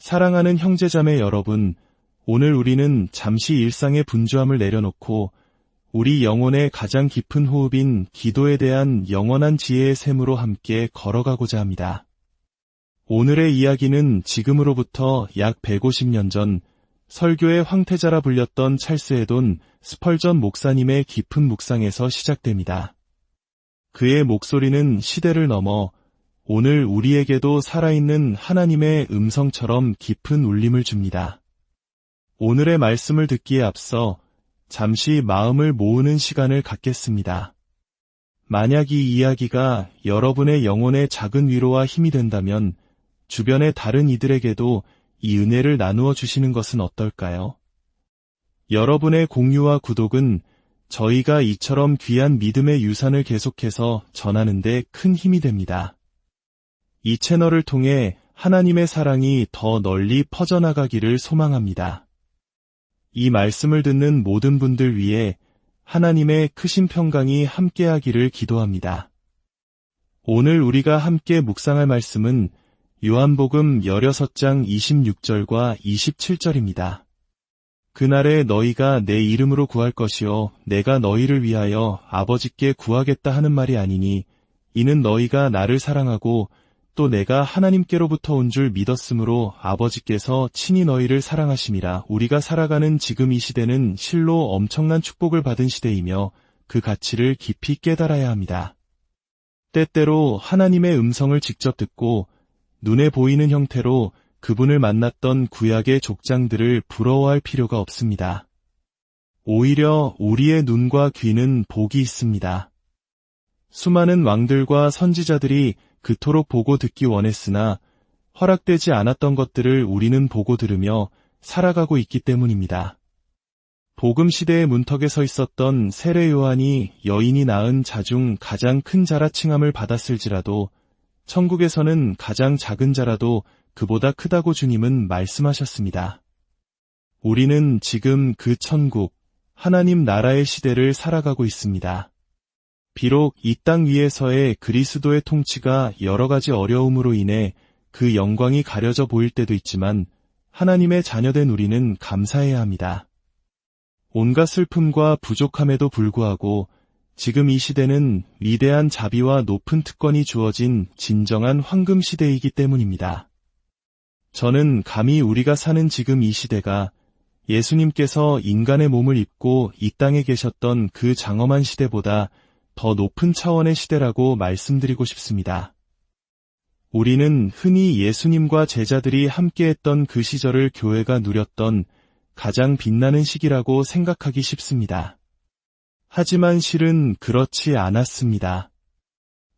사랑하는 형제자매 여러분, 오늘 우리는 잠시 일상의 분주함을 내려놓고 우리 영혼의 가장 깊은 호흡인 기도에 대한 영원한 지혜의 샘으로 함께 걸어가고자 합니다. 오늘의 이야기는 지금으로부터 약 150년 전 설교의 황태자라 불렸던 찰스 헤돈 스펄전 목사님의 깊은 묵상에서 시작됩니다. 그의 목소리는 시대를 넘어 오늘 우리에게도 살아있는 하나님의 음성처럼 깊은 울림을 줍니다. 오늘의 말씀을 듣기에 앞서 잠시 마음을 모으는 시간을 갖겠습니다. 만약 이 이야기가 여러분의 영혼의 작은 위로와 힘이 된다면 주변의 다른 이들에게도 이 은혜를 나누어 주시는 것은 어떨까요? 여러분의 공유와 구독은 저희가 이처럼 귀한 믿음의 유산을 계속해서 전하는 데 큰 힘이 됩니다. 이 채널을 통해 하나님의 사랑이 더 널리 퍼져나가기를 소망합니다. 이 말씀을 듣는 모든 분들 위해 하나님의 크신 평강이 함께하기를 기도합니다. 오늘 우리가 함께 묵상할 말씀은 요한복음 16장 26절과 27절입니다. 그날에 너희가 내 이름으로 구할 것이요 내가 너희를 위하여 아버지께 구하겠다 하는 말이 아니니 이는 너희가 나를 사랑하고 또 내가 하나님께로부터 온 줄 믿었으므로 아버지께서 친히 너희를 사랑하심이라. 우리가 살아가는 지금 이 시대는 실로 엄청난 축복을 받은 시대이며 그 가치를 깊이 깨달아야 합니다. 때때로 하나님의 음성을 직접 듣고 눈에 보이는 형태로 그분을 만났던 구약의 족장들을 부러워할 필요가 없습니다. 오히려 우리의 눈과 귀는 복이 있습니다. 수많은 왕들과 선지자들이 그토록 보고 듣기 원했으나 허락되지 않았던 것들을 우리는 보고 들으며 살아가고 있기 때문입니다. 복음 시대의 문턱에 서 있었던 세례 요한이 여인이 낳은 자 중 가장 큰 자라 칭함을 받았을지라도 천국에서는 가장 작은 자라도 그보다 크다고 주님은 말씀하셨습니다. 우리는 지금 그 천국, 하나님 나라의 시대를 살아가고 있습니다. 비록 이 땅 위에서의 그리스도의 통치가 여러 가지 어려움으로 인해 그 영광이 가려져 보일 때도 있지만 하나님의 자녀된 우리는 감사해야 합니다. 온갖 슬픔과 부족함에도 불구하고 지금 이 시대는 위대한 자비와 높은 특권이 주어진 진정한 황금 시대이기 때문입니다. 저는 감히 우리가 사는 지금 이 시대가 예수님께서 인간의 몸을 입고 이 땅에 계셨던 그 장엄한 시대보다 더 높은 차원의 시대라고 말씀드리고 싶습니다. 우리는 흔히 예수님과 제자들이 함께했던 그 시절을 교회가 누렸던 가장 빛나는 시기라고 생각하기 쉽습니다. 하지만 실은 그렇지 않았습니다.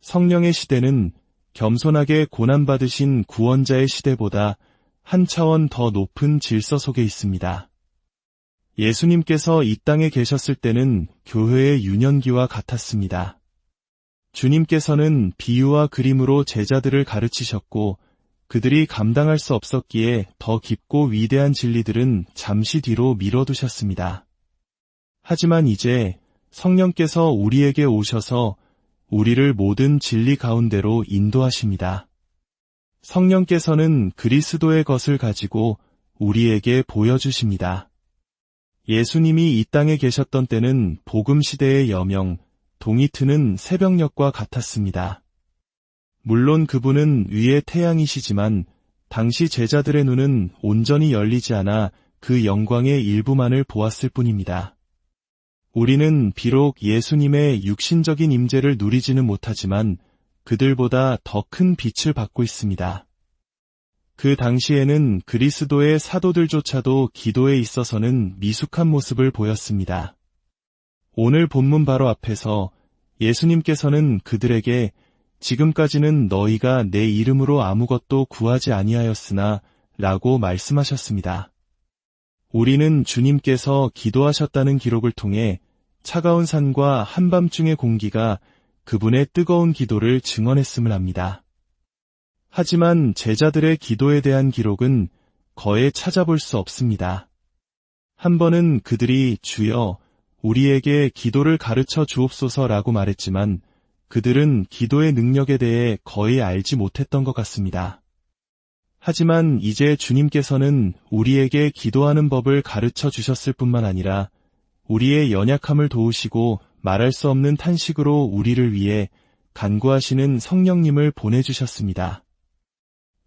성령의 시대는 겸손하게 고난받으신 구원자의 시대보다 한 차원 더 높은 질서 속에 있습니다. 예수님께서 이 땅에 계셨을 때는 교회의 유년기와 같았습니다. 주님께서는 비유와 그림으로 제자들을 가르치셨고 그들이 감당할 수 없었기에 더 깊고 위대한 진리들은 잠시 뒤로 미뤄두셨습니다. 하지만 이제 성령께서 우리에게 오셔서 우리를 모든 진리 가운데로 인도하십니다. 성령께서는 그리스도의 것을 가지고 우리에게 보여주십니다. 예수님이 이 땅에 계셨던 때는 복음 시대의 여명, 동이 트는 새벽녘과 같았습니다. 물론 그분은 위의 태양이시지만 당시 제자들의 눈은 온전히 열리지 않아 그 영광의 일부만을 보았을 뿐입니다. 우리는 비록 예수님의 육신적인 임재를 누리지는 못하지만 그들보다 더 큰 빛을 받고 있습니다. 그 당시에는 그리스도의 사도들조차도 기도에 있어서는 미숙한 모습을 보였습니다. 오늘 본문 바로 앞에서 예수님께서는 그들에게 지금까지는 너희가 내 이름으로 아무것도 구하지 아니하였으나 라고 말씀하셨습니다. 우리는 주님께서 기도하셨다는 기록을 통해 차가운 산과 한밤중의 공기가 그분의 뜨거운 기도를 증언했음을 압니다. 하지만 제자들의 기도에 대한 기록은 거의 찾아볼 수 없습니다. 한 번은 그들이 주여 우리에게 기도를 가르쳐 주옵소서라고 말했지만 그들은 기도의 능력에 대해 거의 알지 못했던 것 같습니다. 하지만 이제 주님께서는 우리에게 기도하는 법을 가르쳐 주셨을 뿐만 아니라 우리의 연약함을 도우시고 말할 수 없는 탄식으로 우리를 위해 간구하시는 성령님을 보내주셨습니다.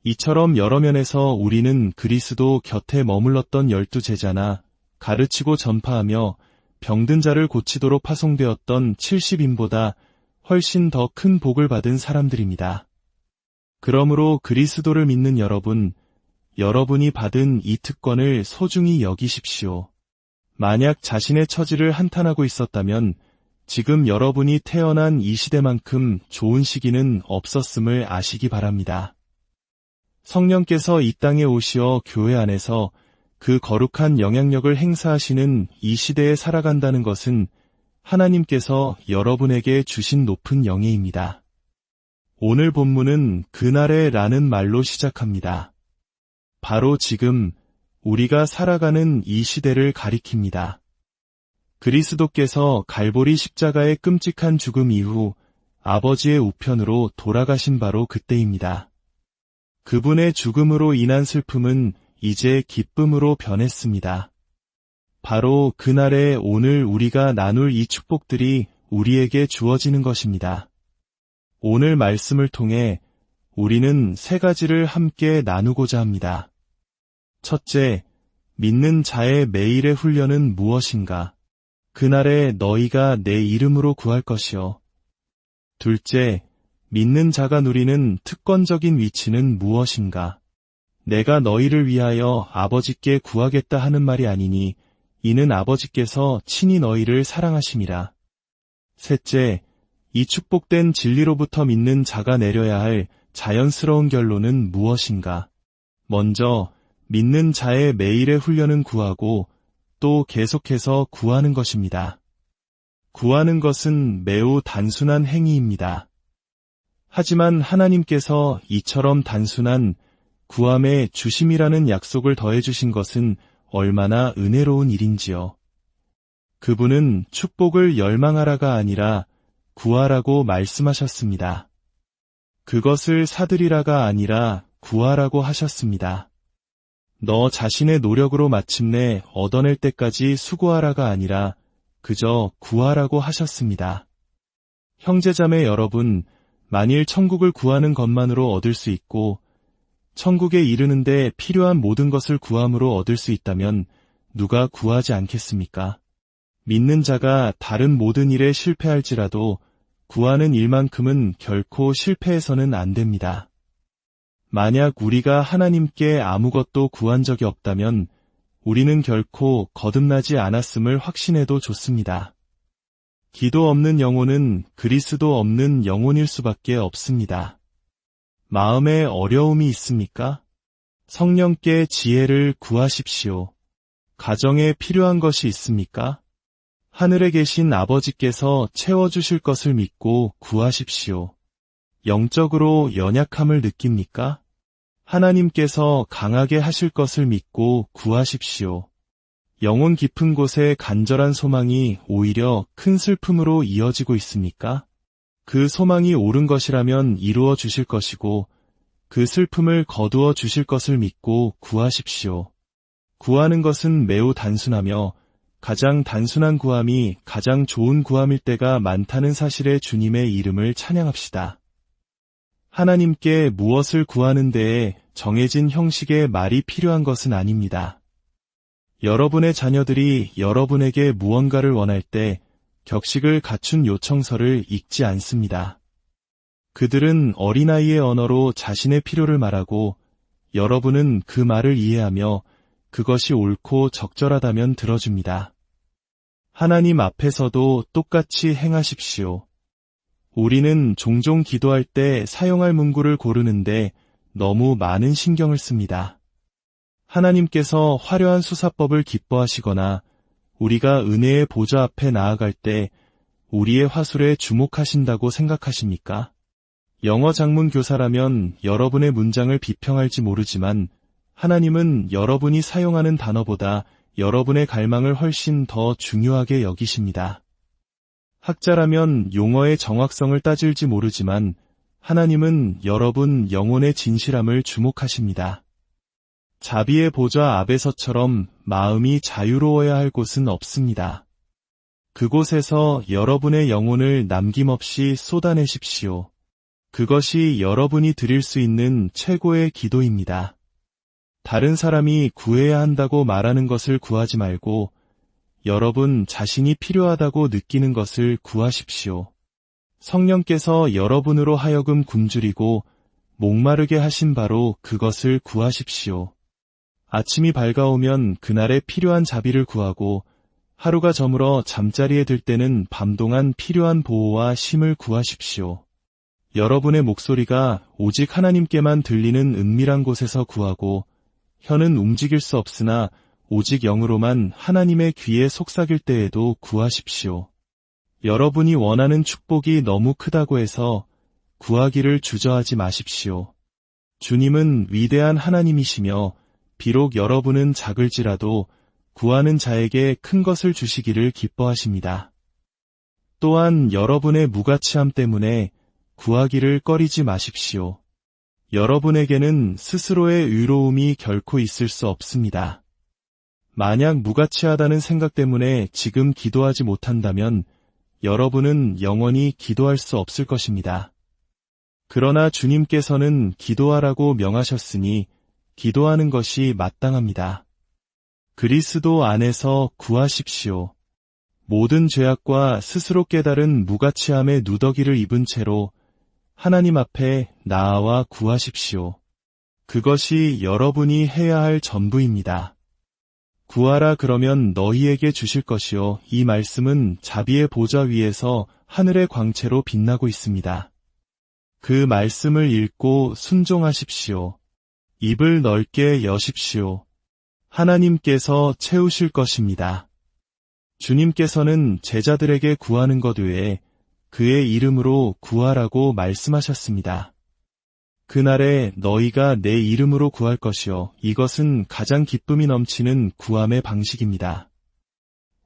이처럼 여러 면에서 우리는 그리스도 곁에 머물렀던 12제자나 가르치고 전파하며 병든 자를 고치도록 파송되었던 70인보다 훨씬 더 큰 복을 받은 사람들입니다. 그러므로 그리스도를 믿는 여러분, 여러분이 받은 이 특권을 소중히 여기십시오. 만약 자신의 처지를 한탄하고 있었다면 지금 여러분이 태어난 이 시대만큼 좋은 시기는 없었음을 아시기 바랍니다. 성령께서 이 땅에 오시어 교회 안에서 그 거룩한 영향력을 행사하시는 이 시대에 살아간다는 것은 하나님께서 여러분에게 주신 높은 영예입니다. 오늘 본문은 그날에 라는 말로 시작합니다. 바로 지금 우리가 살아가는 이 시대를 가리킵니다. 그리스도께서 갈보리 십자가의 끔찍한 죽음 이후 아버지의 우편으로 돌아가신 바로 그때입니다. 그분의 죽음으로 인한 슬픔은 이제 기쁨으로 변했습니다. 바로 그날에 오늘 우리가 나눌 이 축복들이 우리에게 주어지는 것입니다. 오늘 말씀을 통해 우리는 세 가지를 함께 나누고자 합니다. 첫째, 믿는 자의 매일의 훈련은 무엇인가? 그날에 너희가 내 이름으로 구할 것이요. 둘째, 믿는 자가 누리는 특권적인 위치는 무엇인가? 내가 너희를 위하여 아버지께 구하겠다 하는 말이 아니니 이는 아버지께서 친히 너희를 사랑하심이라. 셋째, 이 축복된 진리로부터 믿는 자가 내려야 할 자연스러운 결론은 무엇인가? 먼저 믿는 자의 매일의 훈련은 구하고 또 계속해서 구하는 것입니다. 구하는 것은 매우 단순한 행위입니다. 하지만 하나님께서 이처럼 단순한 구함에 주심이라는 약속을 더해주신 것은 얼마나 은혜로운 일인지요. 그분은 축복을 열망하라가 아니라 구하라고 말씀하셨습니다. 그것을 사들이라가 아니라 구하라고 하셨습니다. 너 자신의 노력으로 마침내 얻어낼 때까지 수고하라가 아니라 그저 구하라고 하셨습니다. 형제자매 여러분, 만일 천국을 구하는 것만으로 얻을 수 있고 천국에 이르는데 필요한 모든 것을 구함으로 얻을 수 있다면 누가 구하지 않겠습니까? 믿는 자가 다른 모든 일에 실패할지라도 구하는 일만큼은 결코 실패해서는 안 됩니다. 만약 우리가 하나님께 아무것도 구한 적이 없다면 우리는 결코 거듭나지 않았음을 확신해도 좋습니다. 기도 없는 영혼은 그리스도 없는 영혼일 수밖에 없습니다. 마음에 어려움이 있습니까? 성령께 지혜를 구하십시오. 가정에 필요한 것이 있습니까? 하늘에 계신 아버지께서 채워주실 것을 믿고 구하십시오. 영적으로 연약함을 느낍니까? 하나님께서 강하게 하실 것을 믿고 구하십시오. 영혼 깊은 곳에 간절한 소망이 오히려 큰 슬픔으로 이어지고 있습니까? 그 소망이 옳은 것이라면 이루어 주실 것이고 그 슬픔을 거두어 주실 것을 믿고 구하십시오. 구하는 것은 매우 단순하며 가장 단순한 구함이 가장 좋은 구함일 때가 많다는 사실에 주님의 이름을 찬양합시다. 하나님께 무엇을 구하는 데에 정해진 형식의 말이 필요한 것은 아닙니다. 여러분의 자녀들이 여러분에게 무언가를 원할 때 격식을 갖춘 요청서를 읽지 않습니다. 그들은 어린아이의 언어로 자신의 필요를 말하고 여러분은 그 말을 이해하며 그것이 옳고 적절하다면 들어줍니다. 하나님 앞에서도 똑같이 행하십시오. 우리는 종종 기도할 때 사용할 문구를 고르는데 너무 많은 신경을 씁니다. 하나님께서 화려한 수사법을 기뻐하시거나 우리가 은혜의 보좌 앞에 나아갈 때 우리의 화술에 주목하신다고 생각하십니까? 영어 장문 교사라면 여러분의 문장을 비평할지 모르지만 하나님은 여러분이 사용하는 단어보다 여러분의 갈망을 훨씬 더 중요하게 여기십니다. 학자라면 용어의 정확성을 따질지 모르지만 하나님은 여러분 영혼의 진실함을 주목하십니다. 자비의 보좌 앞에서처럼 마음이 자유로워야 할 곳은 없습니다. 그곳에서 여러분의 영혼을 남김없이 쏟아내십시오. 그것이 여러분이 드릴 수 있는 최고의 기도입니다. 다른 사람이 구해야 한다고 말하는 것을 구하지 말고 여러분 자신이 필요하다고 느끼는 것을 구하십시오. 성령께서 여러분으로 하여금 굶주리고 목마르게 하신 바로 그것을 구하십시오. 아침이 밝아오면 그날에 필요한 자비를 구하고 하루가 저물어 잠자리에 들 때는 밤 동안 필요한 보호와 쉼을 구하십시오. 여러분의 목소리가 오직 하나님께만 들리는 은밀한 곳에서 구하고 혀는 움직일 수 없으나 오직 영으로만 하나님의 귀에 속삭일 때에도 구하십시오. 여러분이 원하는 축복이 너무 크다고 해서 구하기를 주저하지 마십시오. 주님은 위대한 하나님이시며 비록 여러분은 작을지라도 구하는 자에게 큰 것을 주시기를 기뻐하십니다. 또한 여러분의 무가치함 때문에 구하기를 꺼리지 마십시오. 여러분에게는 스스로의 의로움이 결코 있을 수 없습니다. 만약 무가치하다는 생각 때문에 지금 기도하지 못한다면 여러분은 영원히 기도할 수 없을 것입니다. 그러나 주님께서는 기도하라고 명하셨으니 기도하는 것이 마땅합니다. 그리스도 안에서 구하십시오. 모든 죄악과 스스로 깨달은 무가치함의 누더기를 입은 채로 하나님 앞에 나아와 구하십시오. 그것이 여러분이 해야 할 전부입니다. 구하라 그러면 너희에게 주실 것이요. 이 말씀은 자비의 보좌 위에서 하늘의 광채로 빛나고 있습니다. 그 말씀을 읽고 순종하십시오. 입을 넓게 여십시오. 하나님께서 채우실 것입니다. 주님께서는 제자들에게 구하는 것 외에 그의 이름으로 구하라고 말씀하셨습니다. 그날에 너희가 내 이름으로 구할 것이요. 이것은 가장 기쁨이 넘치는 구함의 방식입니다.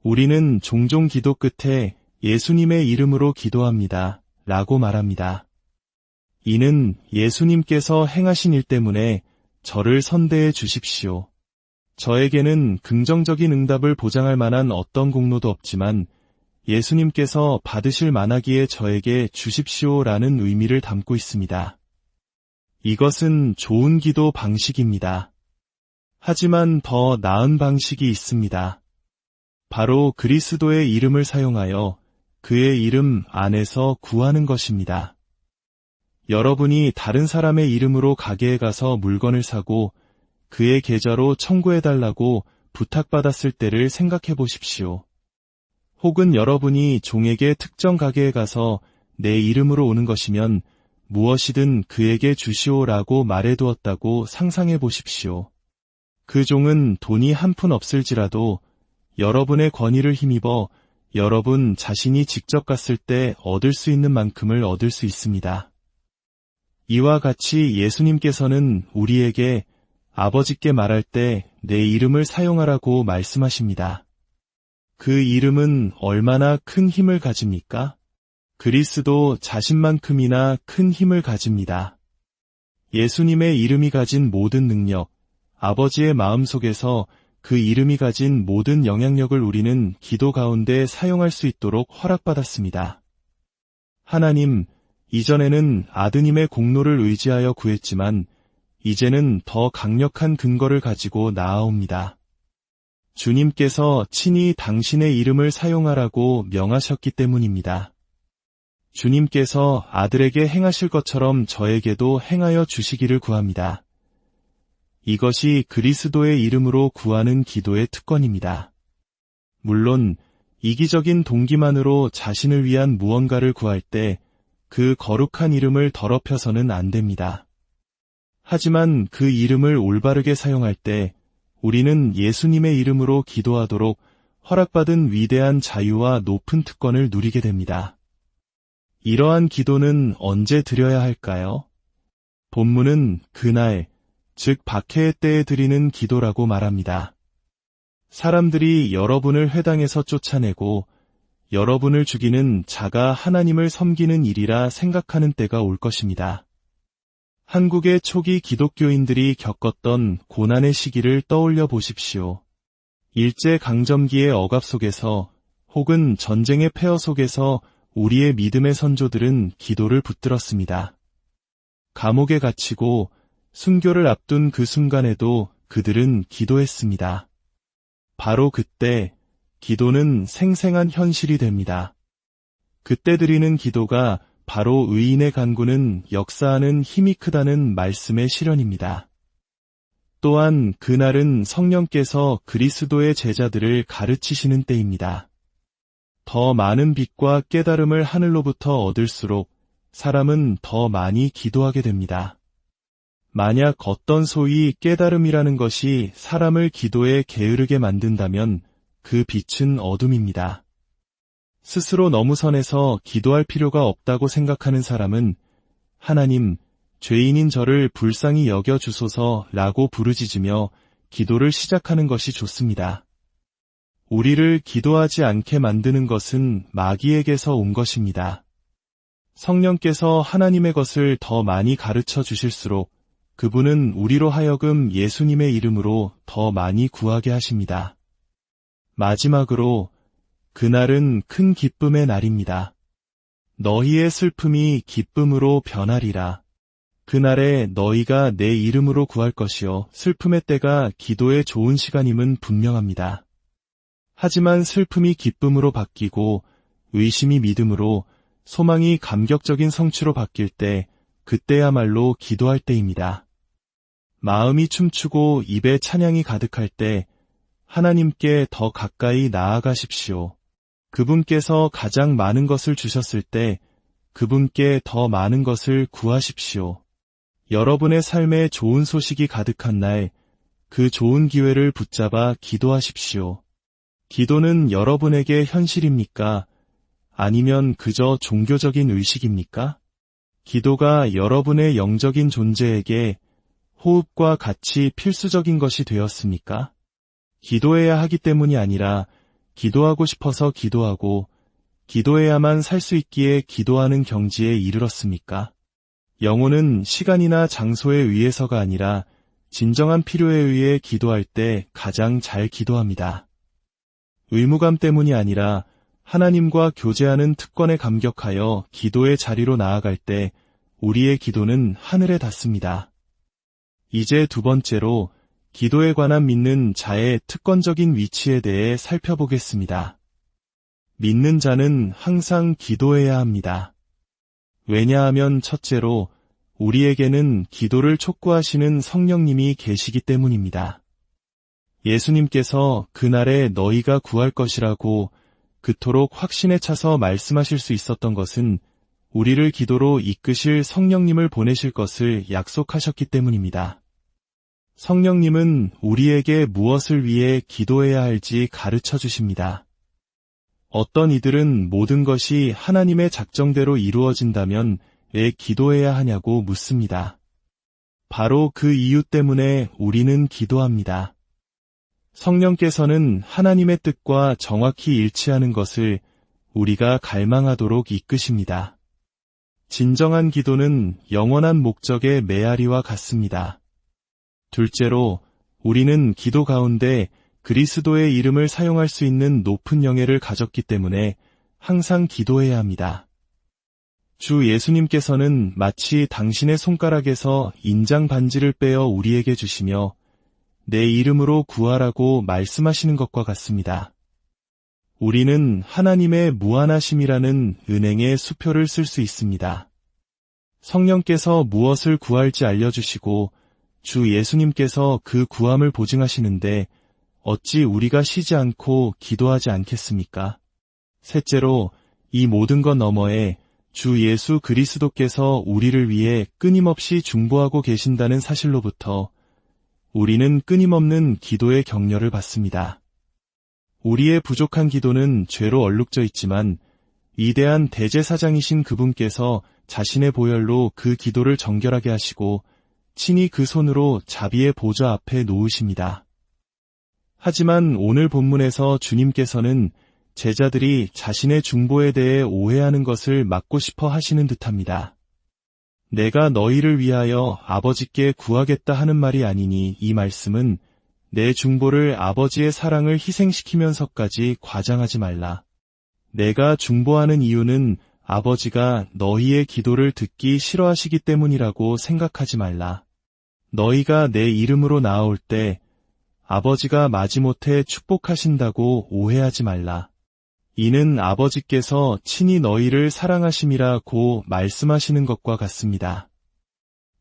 우리는 종종 기도 끝에 예수님의 이름으로 기도합니다. 라고 말합니다. 이는 예수님께서 행하신 일 때문에 저를 선대해 주십시오. 저에게는 긍정적인 응답을 보장할 만한 어떤 공로도 없지만 예수님께서 받으실 만하기에 저에게 주십시오라는 의미를 담고 있습니다. 이것은 좋은 기도 방식입니다. 하지만 더 나은 방식이 있습니다. 바로 그리스도의 이름을 사용하여 그의 이름 안에서 구하는 것입니다. 여러분이 다른 사람의 이름으로 가게에 가서 물건을 사고 그의 계좌로 청구해달라고 부탁받았을 때를 생각해 보십시오. 혹은 여러분이 종에게 특정 가게에 가서 내 이름으로 오는 것이면 무엇이든 그에게 주시오라고 말해두었다고 상상해 보십시오. 그 종은 돈이 한 푼 없을지라도 여러분의 권위를 힘입어 여러분 자신이 직접 갔을 때 얻을 수 있는 만큼을 얻을 수 있습니다. 이와 같이 예수님께서는 우리에게 아버지께 말할 때 내 이름을 사용하라고 말씀하십니다. 그 이름은 얼마나 큰 힘을 가집니까? 그리스도 자신만큼이나 큰 힘을 가집니다. 예수님의 이름이 가진 모든 능력, 아버지의 마음속에서 그 이름이 가진 모든 영향력을 우리는 기도 가운데 사용할 수 있도록 허락받았습니다. 하나님, 이전에는 아드님의 공로를 의지하여 구했지만 이제는 더 강력한 근거를 가지고 나아옵니다. 주님께서 친히 당신의 이름을 사용하라고 명하셨기 때문입니다. 주님께서 아들에게 행하실 것처럼 저에게도 행하여 주시기를 구합니다. 이것이 그리스도의 이름으로 구하는 기도의 특권입니다. 물론 이기적인 동기만으로 자신을 위한 무언가를 구할 때 그 거룩한 이름을 더럽혀서는 안 됩니다. 하지만 그 이름을 올바르게 사용할 때 우리는 예수님의 이름으로 기도하도록 허락받은 위대한 자유와 높은 특권을 누리게 됩니다. 이러한 기도는 언제 드려야 할까요? 본문은 그날, 즉 박해의 때에 드리는 기도라고 말합니다. 사람들이 여러분을 회당에서 쫓아내고 여러분을 죽이는 자가 하나님을 섬기는 일이라 생각하는 때가 올 것입니다. 한국의 초기 기독교인들이 겪었던 고난의 시기를 떠올려 보십시오. 일제강점기의 억압 속에서 혹은 전쟁의 폐허 속에서 우리의 믿음의 선조들은 기도를 붙들었습니다. 감옥에 갇히고 순교를 앞둔 그 순간에도 그들은 기도했습니다. 바로 그때 기도는 생생한 현실이 됩니다. 그때 드리는 기도가 바로 의인의 간구는 역사하는 힘이 크다는 말씀의 실현입니다. 또한 그날은 성령께서 그리스도의 제자들을 가르치시는 때입니다. 더 많은 빛과 깨달음을 하늘로부터 얻을수록 사람은 더 많이 기도하게 됩니다. 만약 어떤 소위 깨달음이라는 것이 사람을 기도에 게으르게 만든다면 그 빛은 어둠입니다. 스스로 너무 선해서 기도할 필요가 없다고 생각하는 사람은 하나님, 죄인인 저를 불쌍히 여겨주소서라고 부르짖으며 기도를 시작하는 것이 좋습니다. 우리를 기도하지 않게 만드는 것은 마귀에게서 온 것입니다. 성령께서 하나님의 것을 더 많이 가르쳐 주실수록 그분은 우리로 하여금 예수님의 이름으로 더 많이 구하게 하십니다. 마지막으로 그날은 큰 기쁨의 날입니다. 너희의 슬픔이 기쁨으로 변하리라. 그날에 너희가 내 이름으로 구할 것이요 슬픔의 때가 기도의 좋은 시간임은 분명합니다. 하지만 슬픔이 기쁨으로 바뀌고 의심이 믿음으로 소망이 감격적인 성취로 바뀔 때 그때야말로 기도할 때입니다. 마음이 춤추고 입에 찬양이 가득할 때 하나님께 더 가까이 나아가십시오. 그분께서 가장 많은 것을 주셨을 때 그분께 더 많은 것을 구하십시오. 여러분의 삶에 좋은 소식이 가득한 날, 그 좋은 기회를 붙잡아 기도하십시오. 기도는 여러분에게 현실입니까? 아니면 그저 종교적인 의식입니까? 기도가 여러분의 영적인 존재에게 호흡과 같이 필수적인 것이 되었습니까? 기도해야 하기 때문이 아니라 기도하고 싶어서 기도하고 기도해야만 살 수 있기에 기도하는 경지에 이르렀습니까? 영혼은 시간이나 장소에 의해서가 아니라 진정한 필요에 의해 기도할 때 가장 잘 기도합니다. 의무감 때문이 아니라 하나님과 교제하는 특권에 감격하여 기도의 자리로 나아갈 때 우리의 기도는 하늘에 닿습니다. 이제 두 번째로 기도에 관한 믿는 자의 특권적인 위치에 대해 살펴보겠습니다. 믿는 자는 항상 기도해야 합니다. 왜냐하면 첫째로 우리에게는 기도를 촉구하시는 성령님이 계시기 때문입니다. 예수님께서 그날에 너희가 구할 것이라고 그토록 확신에 차서 말씀하실 수 있었던 것은 우리를 기도로 이끄실 성령님을 보내실 것을 약속하셨기 때문입니다. 성령님은 우리에게 무엇을 위해 기도해야 할지 가르쳐 주십니다. 어떤 이들은 모든 것이 하나님의 작정대로 이루어진다면 왜 기도해야 하냐고 묻습니다. 바로 그 이유 때문에 우리는 기도합니다. 성령께서는 하나님의 뜻과 정확히 일치하는 것을 우리가 갈망하도록 이끄십니다. 진정한 기도는 영원한 목적의 메아리와 같습니다. 둘째로, 우리는 기도 가운데 그리스도의 이름을 사용할 수 있는 높은 영예를 가졌기 때문에 항상 기도해야 합니다. 주 예수님께서는 마치 당신의 손가락에서 인장 반지를 빼어 우리에게 주시며 내 이름으로 구하라고 말씀하시는 것과 같습니다. 우리는 하나님의 무한하심이라는 은행의 수표를 쓸 수 있습니다. 성령께서 무엇을 구할지 알려주시고 주 예수님께서 그 구함을 보증하시는데 어찌 우리가 쉬지 않고 기도하지 않겠습니까? 셋째로, 이 모든 것 너머에 주 예수 그리스도께서 우리를 위해 끊임없이 중보하고 계신다는 사실로부터 우리는 끊임없는 기도의 격려를 받습니다. 우리의 부족한 기도는 죄로 얼룩져 있지만 위대한 대제사장이신 그분께서 자신의 보혈로 그 기도를 정결하게 하시고 친히 그 손으로 자비의 보좌 앞에 놓으십니다. 하지만 오늘 본문에서 주님께서는 제자들이 자신의 중보에 대해 오해하는 것을 막고 싶어 하시는 듯합니다. 내가 너희를 위하여 아버지께 구하겠다 하는 말이 아니니 이 말씀은 내 중보를 아버지의 사랑을 희생시키면서까지 과장하지 말라. 내가 중보하는 이유는 아버지가 너희의 기도를 듣기 싫어하시기 때문이라고 생각하지 말라. 너희가 내 이름으로 나아올 때 아버지가 마지못해 축복하신다고 오해하지 말라. 이는 아버지께서 친히 너희를 사랑하심이라고 말씀하시는 것과 같습니다.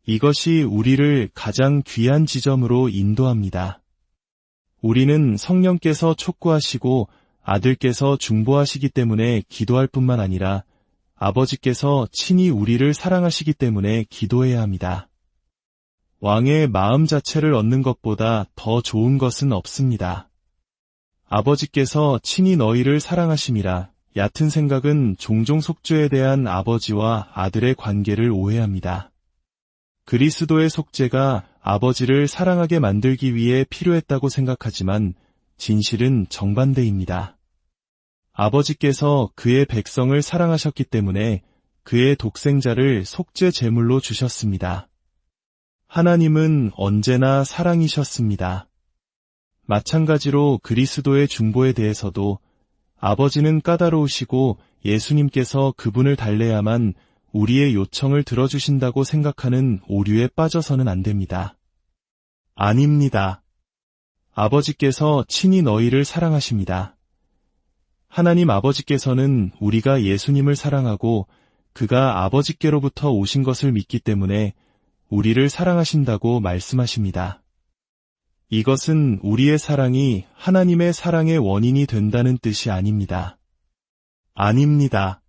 이것이 우리를 가장 귀한 지점으로 인도합니다. 우리는 성령께서 촉구하시고 아들께서 중보하시기 때문에 기도할 뿐만 아니라 아버지께서 친히 우리를 사랑하시기 때문에 기도해야 합니다. 왕의 마음 자체를 얻는 것보다 더 좋은 것은 없습니다. 아버지께서 친히 너희를 사랑하심이라. 얕은 생각은 종종 속죄에 대한 아버지와 아들의 관계를 오해합니다. 그리스도의 속죄가 아버지를 사랑하게 만들기 위해 필요했다고 생각하지만 진실은 정반대입니다. 아버지께서 그의 백성을 사랑하셨기 때문에 그의 독생자를 속죄 제물로 주셨습니다. 하나님은 언제나 사랑이셨습니다. 마찬가지로 그리스도의 중보에 대해서도 아버지는 까다로우시고 예수님께서 그분을 달래야만 우리의 요청을 들어주신다고 생각하는 오류에 빠져서는 안 됩니다. 아닙니다. 아버지께서 친히 너희를 사랑하십니다. 하나님 아버지께서는 우리가 예수님을 사랑하고 그가 아버지께로부터 오신 것을 믿기 때문에 우리를 사랑하신다고 말씀하십니다. 이것은 우리의 사랑이 하나님의 사랑의 원인이 된다는 뜻이 아닙니다. 아닙니다.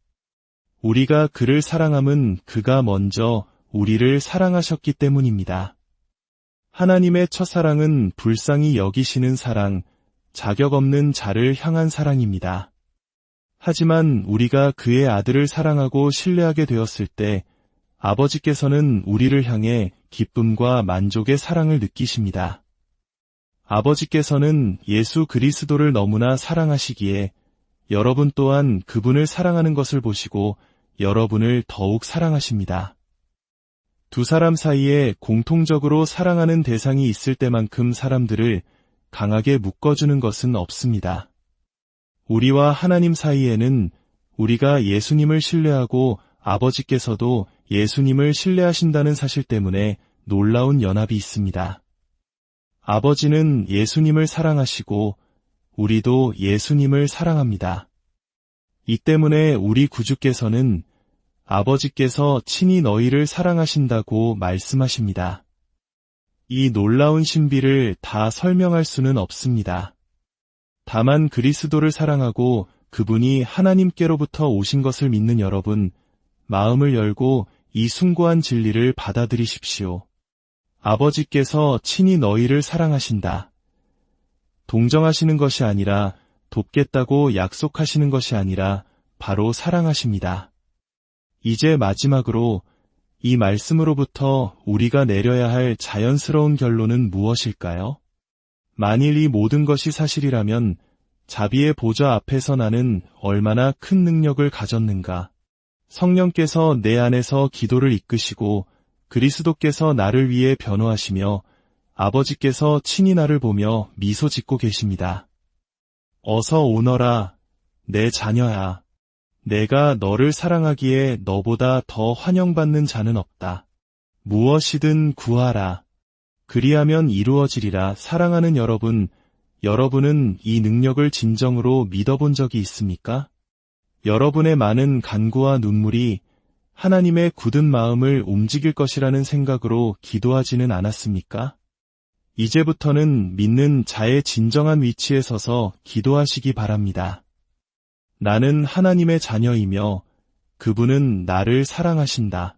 우리가 그를 사랑함은 그가 먼저 우리를 사랑하셨기 때문입니다. 하나님의 첫사랑은 불쌍히 여기시는 사랑, 자격 없는 자를 향한 사랑입니다. 하지만 우리가 그의 아들을 사랑하고 신뢰하게 되었을 때 아버지께서는 우리를 향해 기쁨과 만족의 사랑을 느끼십니다. 아버지께서는 예수 그리스도를 너무나 사랑하시기에 여러분 또한 그분을 사랑하는 것을 보시고 여러분을 더욱 사랑하십니다. 두 사람 사이에 공통적으로 사랑하는 대상이 있을 때만큼 사람들을 강하게 묶어주는 것은 없습니다. 우리와 하나님 사이에는 우리가 예수님을 신뢰하고 아버지께서도 예수님을 신뢰하신다는 사실 때문에 놀라운 연합이 있습니다. 아버지는 예수님을 사랑하시고 우리도 예수님을 사랑합니다. 이 때문에 우리 구주께서는 아버지께서 친히 너희를 사랑하신다고 말씀하십니다. 이 놀라운 신비를 다 설명할 수는 없습니다. 다만 그리스도를 사랑하고 그분이 하나님께로부터 오신 것을 믿는 여러분, 마음을 열고 이 숭고한 진리를 받아들이십시오. 아버지께서 친히 너희를 사랑하신다. 동정하시는 것이 아니라 돕겠다고 약속하시는 것이 아니라 바로 사랑하십니다. 이제 마지막으로 이 말씀으로부터 우리가 내려야 할 자연스러운 결론은 무엇일까요? 만일 이 모든 것이 사실이라면 자비의 보좌 앞에서 나는 얼마나 큰 능력을 가졌는가. 성령께서 내 안에서 기도를 이끄시고 그리스도께서 나를 위해 변호하시며 아버지께서 친히 나를 보며 미소 짓고 계십니다. 어서 오너라, 내 자녀야. 내가 너를 사랑하기에 너보다 더 환영받는 자는 없다. 무엇이든 구하라. 그리하면 이루어지리라. 사랑하는 여러분, 여러분은 이 능력을 진정으로 믿어본 적이 있습니까? 여러분의 많은 간구와 눈물이 하나님의 굳은 마음을 움직일 것이라는 생각으로 기도하지는 않았습니까? 이제부터는 믿는 자의 진정한 위치에 서서 기도하시기 바랍니다. 나는 하나님의 자녀이며 그분은 나를 사랑하신다.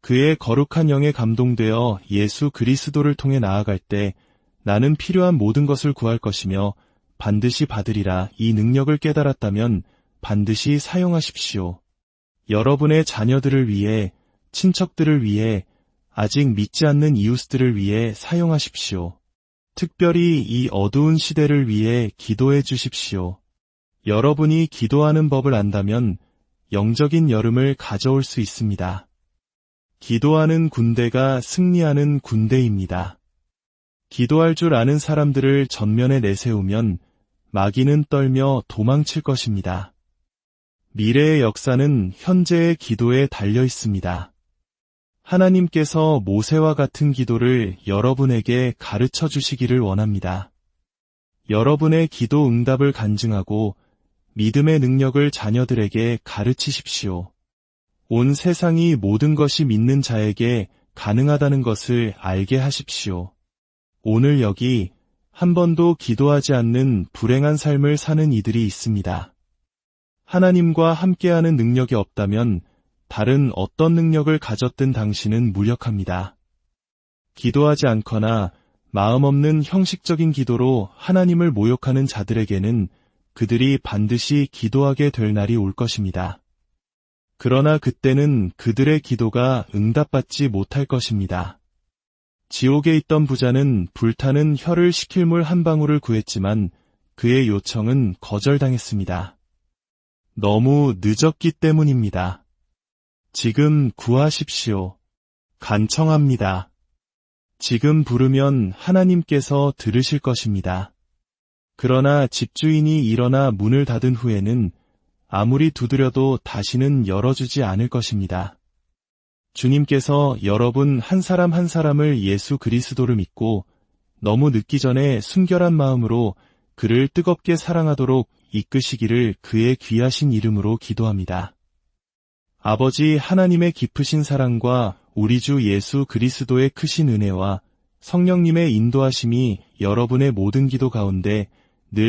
그의 거룩한 영에 감동되어 예수 그리스도를 통해 나아갈 때 나는 필요한 모든 것을 구할 것이며 반드시 받으리라. 이 능력을 깨달았다면 반드시 사용하십시오. 여러분의 자녀들을 위해, 친척들을 위해, 아직 믿지 않는 이웃들을 위해 사용하십시오. 특별히 이 어두운 시대를 위해 기도해 주십시오. 여러분이 기도하는 법을 안다면 영적인 여름을 가져올 수 있습니다. 기도하는 군대가 승리하는 군대입니다. 기도할 줄 아는 사람들을 전면에 내세우면 마귀는 떨며 도망칠 것입니다. 미래의 역사는 현재의 기도에 달려 있습니다. 하나님께서 모세와 같은 기도를 여러분에게 가르쳐 주시기를 원합니다. 여러분의 기도 응답을 간증하고 믿음의 능력을 자녀들에게 가르치십시오. 온 세상이 모든 것이 믿는 자에게 가능하다는 것을 알게 하십시오. 오늘 여기 한 번도 기도하지 않는 불행한 삶을 사는 이들이 있습니다. 하나님과 함께하는 능력이 없다면 다른 어떤 능력을 가졌든 당신은 무력합니다. 기도하지 않거나 마음 없는 형식적인 기도로 하나님을 모욕하는 자들에게는 그들이 반드시 기도하게 될 날이 올 것입니다. 그러나 그때는 그들의 기도가 응답받지 못할 것입니다. 지옥에 있던 부자는 불타는 혀를 식힐 물 한 방울을 구했지만 그의 요청은 거절당했습니다. 너무 늦었기 때문입니다. 지금 구하십시오. 간청합니다. 지금 부르면 하나님께서 들으실 것입니다. 그러나 집주인이 일어나 문을 닫은 후에는 아무리 두드려도 다시는 열어주지 않을 것입니다. 주님께서 여러분 한 사람 한 사람을 예수 그리스도를 믿고 너무 늦기 전에 순결한 마음으로 그를 뜨겁게 사랑하도록 이끄시기를 그의 귀하신 이름으로 기도합니다. 아버지 하나님의 깊으신 사랑과 우리 주 예수 그리스도의 크신 은혜와 성령님의 인도하심이 여러분의 모든 기도 가운데 늘